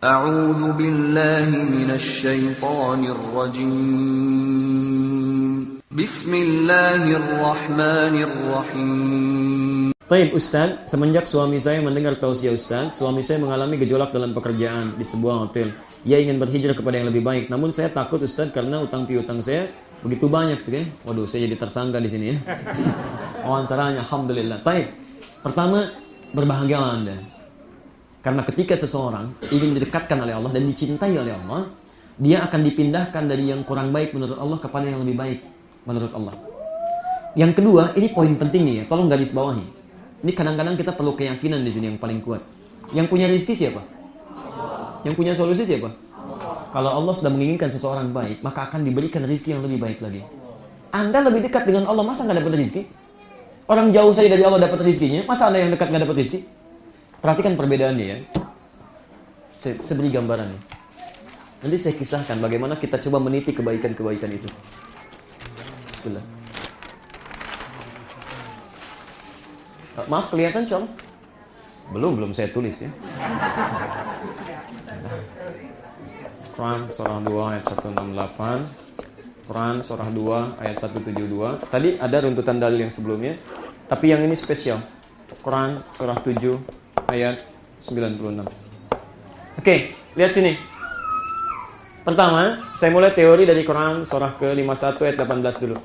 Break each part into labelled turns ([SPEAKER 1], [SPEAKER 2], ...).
[SPEAKER 1] A'udzu billahi minasy syaithanir rajim. Bismillahirrahmanirrahim.
[SPEAKER 2] Taib Ustaz, semenjak suami saya mendengar tausiah Ustaz, suami saya mengalami gejolak dalam pekerjaan di sebuah hotel. Ia ingin berhijrah kepada yang lebih baik, namun saya takut Ustaz karena utang piutang saya begitu banyak tuh kan. Waduh, saya jadi tersangka di sini ya. Wawancaranya, alhamdulillah. Taib. Pertama, berbahagialah Anda. Karena ketika seseorang ingin didekatkan oleh Allah dan dicintai oleh Allah, dia akan dipindahkan dari yang kurang baik menurut Allah kepada yang lebih baik menurut Allah. Yang kedua, ini poin penting nih ya, tolong garis bawahi. Ini kadang-kadang kita perlu keyakinan di sini yang paling kuat. Yang punya rezeki siapa? Yang punya solusi siapa? Kalau Allah sudah menginginkan seseorang baik, maka akan diberikan rezeki yang lebih baik lagi. Anda lebih dekat dengan Allah, masa nggak dapat rezeki? Orang jauh saja dari Allah dapat rezekinya, masa Anda yang dekat nggak dapat rezeki? Perhatikan perbedaannya ya. Saya beri gambaran nih. Nanti saya kisahkan bagaimana kita coba meniti kebaikan-kebaikan itu. Bismillah. Maaf, kelihatan Syom? Belum saya tulis ya. Quran surah 2 ayat 168. Quran surah 2 ayat 172. Tadi ada runtutan dalil yang sebelumnya, tapi yang ini spesial. Quran surah 7 ayat 96. Oke, lihat sini. Pertama, saya mulai teori dari Quran surah ke-51 ayat 18 dulu.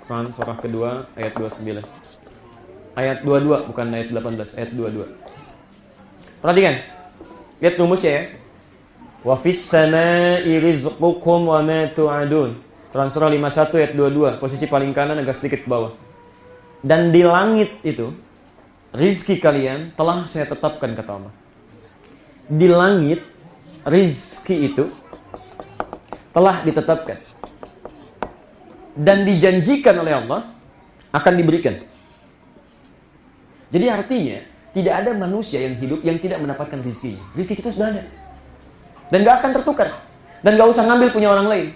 [SPEAKER 2] Quran surah kedua ayat 29. Ayat 22, bukan ayat 18, ayat 22. Perhatikan. Lihat rumusnya ya. Wa fis samaa'i rizqukum wa ma tu'adun. Quran surah 51 ayat 22, posisi paling kanan agak sedikit ke bawah. Dan di langit itu rizki kalian telah saya tetapkan, kata Allah. Di langit rizki itu telah ditetapkan dan dijanjikan oleh Allah akan diberikan. Jadi artinya tidak ada manusia yang hidup yang tidak mendapatkan rizkinya. Rizki kita sudah ada dan gak akan tertukar, dan gak usah ngambil punya orang lain.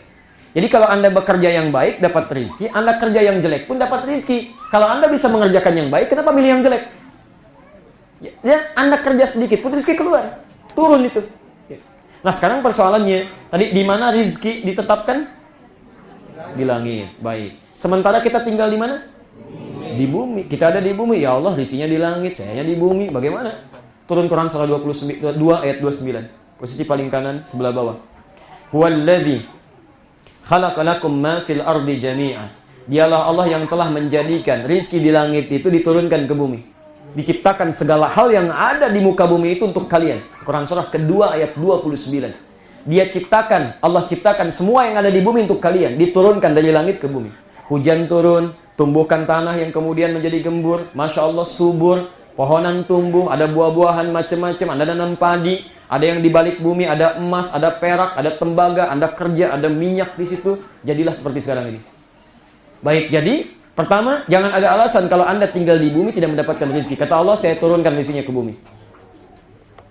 [SPEAKER 2] Jadi kalau Anda bekerja yang baik dapat rizki, Anda kerja yang jelek pun dapat rizki. Kalau Anda bisa mengerjakan yang baik, kenapa milih yang jelek? Ya, Anda kerja sedikit pun rizki keluar, turun itu. Nah sekarang persoalannya, tadi di mana rizki ditetapkan? Di langit, baik. Sementara kita tinggal di mana? Di bumi. Kita ada di bumi, ya Allah rizkinya di langit, saya di bumi. Bagaimana? Turun Quran surah 2 ayat 29, posisi paling kanan sebelah bawah. Huwallazi khalaqa lakum ma fil ardi jami'an. Dialah Allah yang telah menjadikan rizki di langit itu diturunkan ke bumi. Diciptakan segala hal yang ada di muka bumi itu untuk kalian. Quran surah kedua ayat 29. Dia ciptakan, Allah ciptakan semua yang ada di bumi untuk kalian, diturunkan dari langit ke bumi. Hujan turun, tumbuhkan tanah yang kemudian menjadi gembur. Masya Allah subur, pohonan tumbuh, ada buah-buahan macam-macam, ada nanam padi, ada yang di balik bumi, ada emas, ada perak, ada tembaga, Anda kerja, ada minyak di situ. Jadilah seperti sekarang ini. Baik, jadi pertama, jangan ada alasan kalau Anda tinggal di bumi tidak mendapatkan rezeki. Kata Allah, saya turunkan rezekinya ke bumi.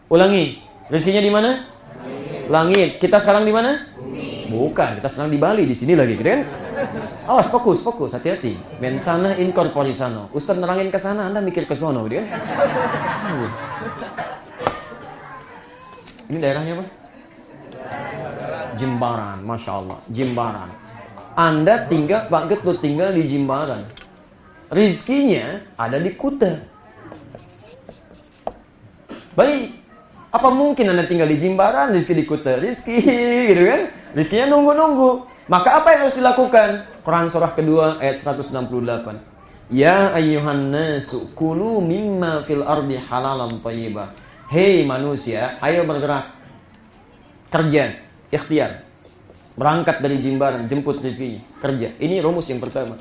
[SPEAKER 2] Ulangi, rezekinya di mana? Langit. Kita sekarang di mana? Bumi. Bukan, kita sekarang di Bali, di sini lagi, gitu kan? Awas, fokus, hati-hati. Men sana in corpore sano. Ustaz nerangin ke sana, Anda mikir ke sono, gitu kan? Ini daerahnya apa? Jimbaran, Masya Allah, Jimbaran. Anda tinggal, Pak Ketut tinggal di Jimbaran. Rizkinya ada di Kuta. Baik. Apa mungkin Anda tinggal di Jimbaran, rizki di Kuta? Rizki, gitu kan? Rizkinya nunggu-nunggu. Maka apa yang harus dilakukan? Quran surah kedua ayat 168. Ya ayyuhan nasu kulu mimma fil ardi halalan thayyibah. Hei manusia, ayo bergerak. Kerja, ikhtiar. Berangkat dari Jimbaran, jemput rezekinya, kerja. Ini rumus yang pertama.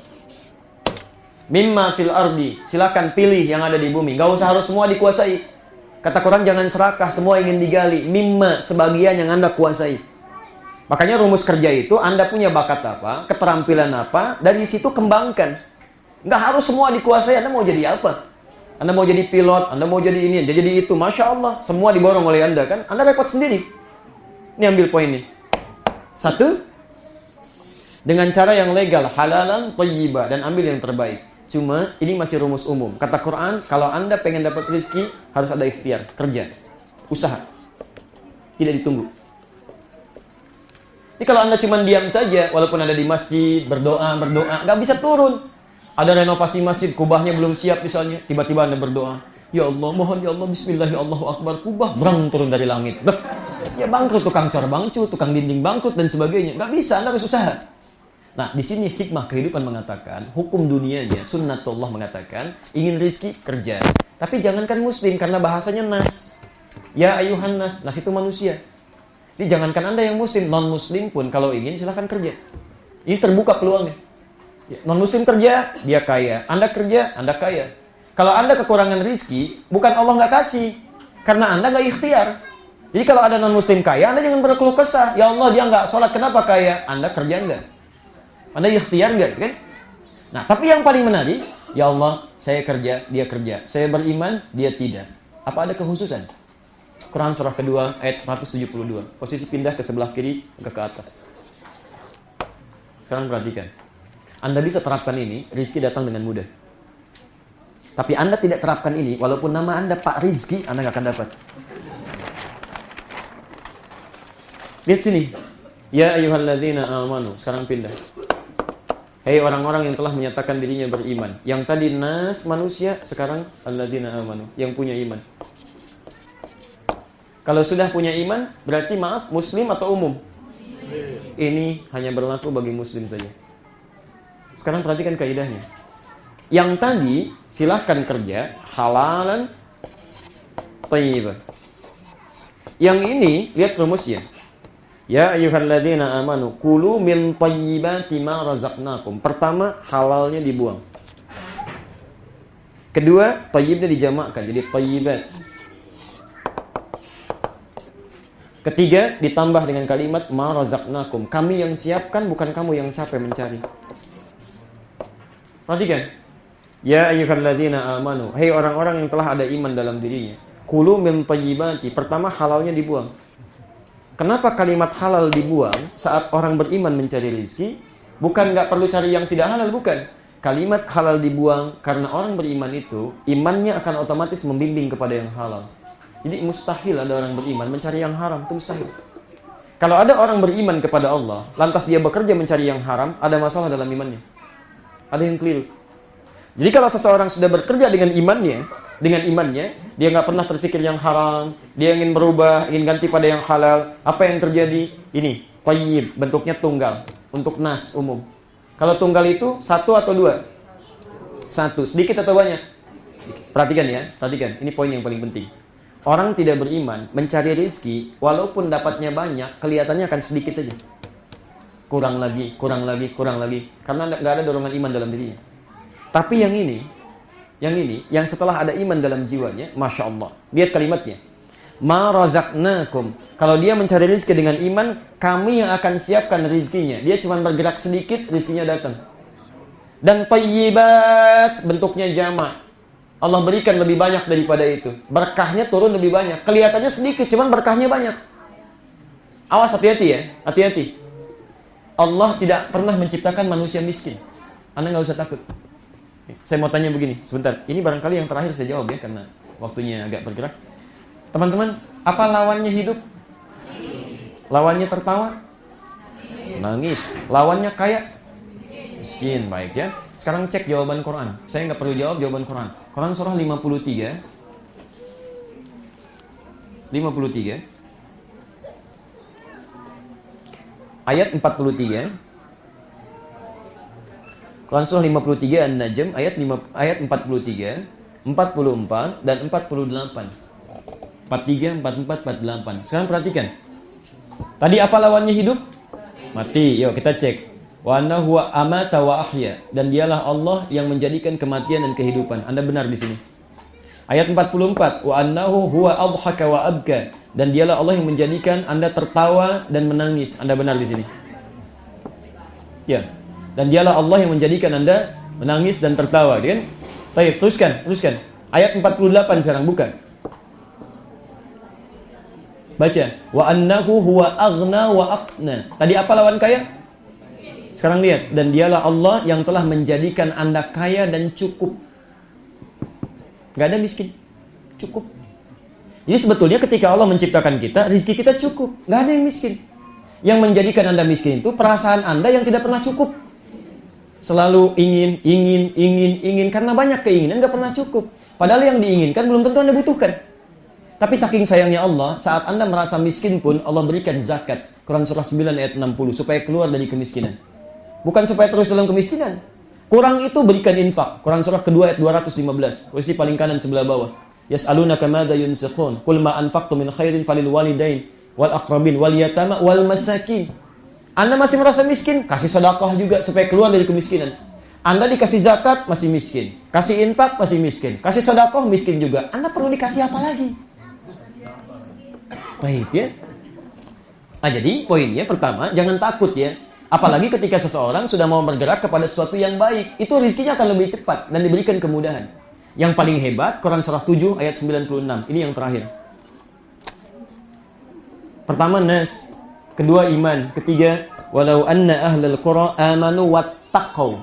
[SPEAKER 2] Mimma fil ardi, silakan pilih yang ada di bumi. Gak usah harus semua dikuasai. Kata Quran jangan serakah, semua ingin digali. Mimma, sebagian yang Anda kuasai. Makanya rumus kerja itu, Anda punya bakat apa, keterampilan apa, dari situ kembangkan. Gak harus semua dikuasai. Anda mau jadi apa? Anda mau jadi pilot, Anda mau jadi ini, jadi itu. Masya Allah, semua diborong oleh Anda kan? Anda repot sendiri. Ini ambil poin ini. Satu, dengan cara yang legal, halalan thayyibah, dan ambil yang terbaik. Cuma ini masih rumus umum. Kata Quran, kalau Anda pengen dapat rezeki harus ada ikhtiar, kerja, usaha. Tidak ditunggu. Jadi kalau Anda cuma diam saja, walaupun ada di masjid, berdoa, nggak bisa turun. Ada renovasi masjid, kubahnya belum siap misalnya, tiba-tiba Anda berdoa, ya Allah, mohon ya Allah, bismillah, ya Allahu Akbar, kubah, berang turun dari langit. Ya bangkrut, tukang cor bangkrut, tukang dinding bangkrut, dan sebagainya. Nggak bisa, Anda harus usaha. Nah, di sini hikmah kehidupan mengatakan, hukum dunianya, sunnatullah mengatakan, ingin rizki, kerja. Tapi jangankan muslim, karena bahasanya nas. Ya ayuhan nas, nas itu manusia. Jadi jangankan Anda yang muslim, non-muslim pun kalau ingin silahkan kerja. Ini terbuka peluangnya. Non-muslim kerja, dia kaya. Anda kerja, Anda kaya. Kalau Anda kekurangan rizki, bukan Allah nggak kasih. Karena Anda nggak ikhtiar. Jadi kalau ada non-muslim kaya, Anda jangan berkeluh kesah. Ya Allah, dia nggak sholat, kenapa kaya? Anda kerja nggak? Anda ikhtiar nggak? Kan? Nah, tapi yang paling menarik, ya Allah, saya kerja, dia kerja. Saya beriman, dia tidak. Apa ada kekhususan? Quran surah kedua ayat 172. Posisi pindah ke sebelah kiri, ke atas. Sekarang perhatikan. Anda bisa terapkan ini, rizki datang dengan mudah. Tapi Anda tidak terapkan ini, walaupun nama Anda Pak Rizki, Anda nggak akan dapat. Lihat sini. Ya ayyuhalladzina amanu. Sekarang pindah. Hei orang-orang yang telah menyatakan dirinya beriman. Yang tadi nas manusia, sekarang alladzina amanu, yang punya iman. Kalau sudah punya iman, berarti maaf, muslim atau umum? Ini hanya berlaku bagi muslim saja. Sekarang perhatikan kaidahnya. Yang tadi, silahkan kerja, halalan, thayyiban. Yang ini, lihat rumusnya. Ya ayyuhalladzina amanu, kulu min thayyibati ma razaqnakum. Pertama, halalnya dibuang. Kedua, thayyibnya dijamakkan, jadi thayyibat. Ketiga, ditambah dengan kalimat ma razaqnakum. Kami yang siapkan, bukan kamu yang capek mencari. Perhatikan. Ya ayyuhalladzina amanu. Hei orang-orang yang telah ada iman dalam dirinya. Kulu min thayyibati. Pertama, halalnya dibuang. Kenapa kalimat halal dibuang saat orang beriman mencari rezeki? Bukan nggak perlu cari yang tidak halal, bukan. Kalimat halal dibuang karena orang beriman itu, imannya akan otomatis membimbing kepada yang halal. Jadi mustahil ada orang beriman mencari yang haram, itu mustahil. Kalau ada orang beriman kepada Allah, lantas dia bekerja mencari yang haram, ada masalah dalam imannya. Ada yang keliru. Jadi kalau seseorang sudah bekerja dengan imannya, dia nggak pernah terpikir yang haram, dia ingin berubah, ingin ganti pada yang halal, apa yang terjadi? Ini, thayyib, bentuknya tunggal, untuk nas umum. Kalau tunggal itu satu atau dua? Satu, sedikit atau banyak? Perhatikan ya, perhatikan, ini poin yang paling penting. Orang tidak beriman, mencari rezeki, walaupun dapatnya banyak, kelihatannya akan sedikit aja. Kurang lagi. Karena nggak ada dorongan iman dalam dirinya. Tapi yang ini, yang setelah ada iman dalam jiwanya, Masya Allah. Lihat kalimatnya. Ma razaqnakum. Kalau dia mencari rezeki dengan iman, kami yang akan siapkan rezekinya. Dia cuma bergerak sedikit, rezekinya datang. Dan thayyibat, bentuknya jamak. Allah berikan lebih banyak daripada itu. Berkahnya turun lebih banyak. Kelihatannya sedikit, cuman berkahnya banyak. Awas, hati-hati ya. Hati-hati. Allah tidak pernah menciptakan manusia miskin. Anda nggak usah takut. Saya mau tanya begini, sebentar. Ini barangkali yang terakhir saya jawab ya, karena waktunya agak bergerak. Teman-teman, apa lawannya hidup? Lawannya tertawa? Nangis. Lawannya kaya? Miskin, baik ya. Sekarang cek jawaban Quran. Saya nggak perlu jawab jawaban Quran. Quran surah 53. Ayat 43. Quran surah 53 An-Najm ayat 43, 44 dan 48. 43, 44, 48. Sekarang perhatikan. Tadi apa lawannya hidup? Mati. Yuk kita cek. Wa annahu amata wa ahya, dan dialah Allah yang menjadikan kematian dan kehidupan. Anda benar di sini. Ayat 44, wa annahu huwa adhaka wa abka, dan dialah Allah yang menjadikan Anda tertawa dan menangis. Anda benar di sini. Ya. Dan dialah Allah yang menjadikan Anda menangis dan tertawa, kan? Baik, teruskan. Ayat 48 sekarang, bukan. Baca. Wa annahu huwa aghna wa aqna. Tadi apa lawan kaya? Sekarang lihat, dan dialah Allah yang telah menjadikan Anda kaya dan cukup. Gak ada miskin, cukup. Jadi sebetulnya ketika Allah menciptakan kita, rezeki kita cukup. Nggak ada yang miskin. Yang menjadikan Anda miskin itu perasaan Anda yang tidak pernah cukup. Selalu ingin. Karena banyak keinginan nggak pernah cukup. Padahal yang diinginkan belum tentu Anda butuhkan. Tapi saking sayangnya Allah, saat Anda merasa miskin pun, Allah berikan zakat. Quran surah 9 ayat 60. Supaya keluar dari kemiskinan. Bukan supaya terus dalam kemiskinan. Kurang itu berikan infak. Quran surah kedua ayat 215. Posisi paling kanan sebelah bawah. Yas'alunaka madza yunfiqun qul ma anfaqtum min khairin falil walidain wal aqrabin wal yatama wal masakin. Anda masih merasa miskin, kasih sedekah juga supaya keluar dari kemiskinan. Anda dikasih zakat masih miskin, kasih infak masih miskin, kasih sedekah miskin juga. Anda perlu dikasih apa lagi? Baik ya. Jadi poinnya pertama, jangan takut ya. Apalagi ketika seseorang sudah mau bergerak kepada sesuatu yang baik, itu rezekinya akan lebih cepat dan diberikan kemudahan. Yang paling hebat, Quran surah 7 ayat 96. Ini yang terakhir. Pertama nas, kedua iman, ketiga walau anna ahlal qura amanu wattaqau.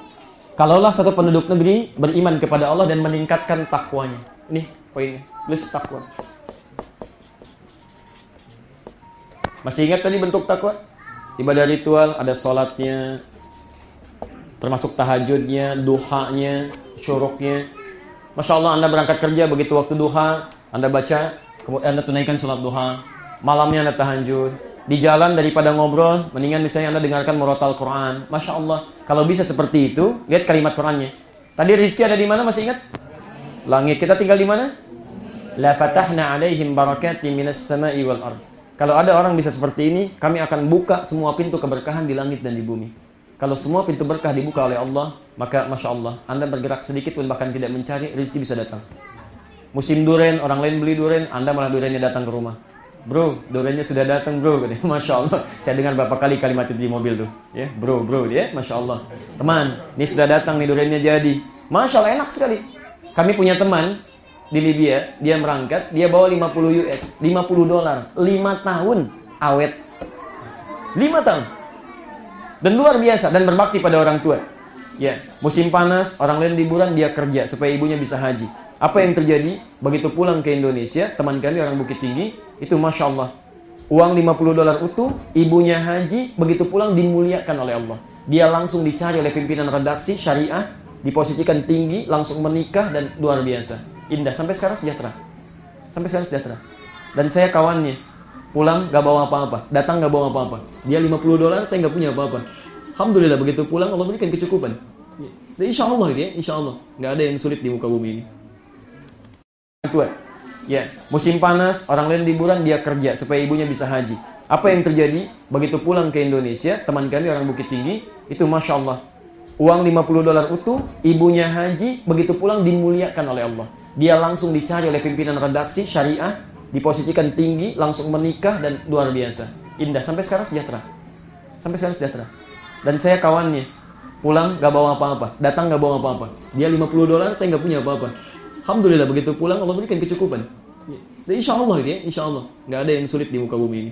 [SPEAKER 2] Kalaulah satu penduduk negeri beriman kepada Allah dan meningkatkan takwanya. Ini poinnya, plus takwa. Masih ingat tadi bentuk takwa? Ibadah ritual, ada sholatnya, termasuk tahajudnya, duhanya, syuruknya. Masya Allah, Anda berangkat kerja, begitu waktu duha, Anda baca, kemudian Anda tunaikan sholat duha. Malamnya Anda tahajud. Di jalan daripada ngobrol, mendingan misalnya Anda dengarkan murotal Quran. Masya Allah, kalau bisa seperti itu, lihat kalimat Qurannya. Tadi rizki ada di mana, masih ingat? Langit. Kita tinggal di mana? La fatahna alaihim barakatim minas sama'i wal ard. Kalau ada orang bisa seperti ini, kami akan buka semua pintu keberkahan di langit dan di bumi. Kalau semua pintu berkah dibuka oleh Allah, maka Masya Allah, Anda bergerak sedikit pun bahkan tidak mencari, rezeki bisa datang. Musim durian, orang lain beli durian, Anda malah duriannya datang ke rumah. Bro, duriannya sudah datang bro. Masya Allah, saya dengar berapa kali kalimat itu di mobil tuh. Ya, bro, ya, Masya Allah. Teman, ini sudah datang nih duriannya jadi. Masya Allah, enak sekali. Kami punya teman di Libya, dia merangkat, dia bawa 50 US, 50 dolar, 5 tahun awet. 5 tahun. Dan luar biasa, dan berbakti pada orang tua. Ya, musim panas, orang lain liburan, dia kerja supaya ibunya bisa haji. Apa yang terjadi? Begitu pulang ke Indonesia, teman kami orang Bukit Tinggi, itu Masya Allah. Uang 50 dolar utuh, ibunya haji, begitu pulang dimuliakan oleh Allah. Dia langsung dicari oleh pimpinan redaksi syariah, diposisikan tinggi, langsung menikah, dan luar biasa. Indah, sampai sekarang sejahtera. Sampai sekarang sejahtera. Dan saya kawannya, pulang gak bawa apa-apa, datang gak bawa apa-apa. Dia 50 dolar, saya gak punya apa-apa. Alhamdulillah begitu pulang Allah berikan kecukupan. Dan insya Allah gitu ya, insya Allah gak ada yang sulit di muka bumi ini. Ya, musim panas, orang lain liburan, dia kerja supaya ibunya bisa haji. Apa yang terjadi? Begitu pulang ke Indonesia, teman kami orang Bukit Tinggi, itu Masya Allah. Uang 50 dolar utuh, ibunya haji, begitu pulang dimuliakan oleh Allah. Dia langsung dicari oleh pimpinan redaksi syariah, diposisikan tinggi, langsung menikah, dan luar biasa. Indah, sampai sekarang sejahtera. Sampai sekarang sejahtera. Dan saya kawannya, pulang gak bawa apa-apa, datang gak bawa apa-apa. Dia 50 dolar, saya gak punya apa-apa. Alhamdulillah begitu pulang Allah berikan kecukupan. Dan insya Allah gitu ya, insya Allah gak ada yang sulit di muka bumi ini.